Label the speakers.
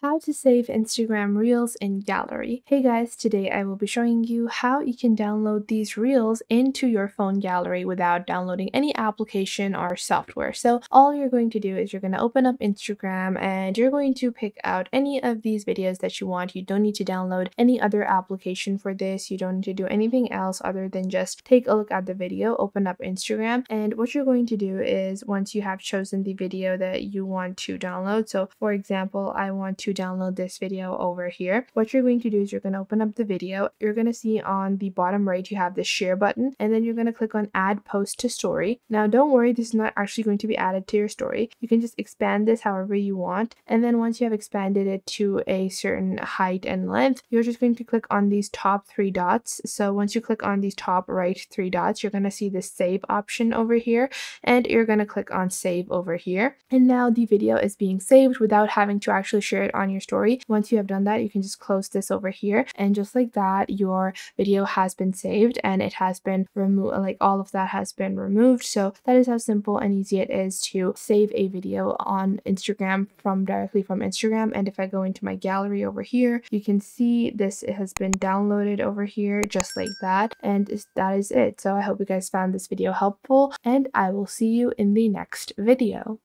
Speaker 1: How to save Instagram Reels in Gallery. Hey guys, today I will be showing you how you can download these Reels into your phone gallery without downloading any application or software. So all you're going to do is you're going to open up Instagram and you're going to pick out any of these videos that you want. You don't need to download any other application for this. You don't need to do anything else other than just take a look at the video, open up Instagram, and what you're going to do is once you have chosen the video that you want to download, so for example, I want to download this video over here. What you're going to do is you're going to open up the video. You're going to see on the bottom right you have the share button, and then you're going to click on add post to story. Now don't worry, this is not actually going to be added to your story. You can just expand this however you want, and then once you have expanded it to a certain height and length, you're just going to click on these top three dots. So once you click on these top right three dots, you're going to see this save option over here, and you're going to click on save over here. And now the video is being saved without having to actually share it on your story. Once you have done that, you can just close this over here, and just like that, your video has been saved and it has been removed, like all of that has been removed. So that is how simple and easy it is to save a video on Instagram directly from Instagram. And if I go into my gallery over here, you can see this has been downloaded over here just like that, and that is it. So I hope you guys found this video helpful, and I will see you in the next video.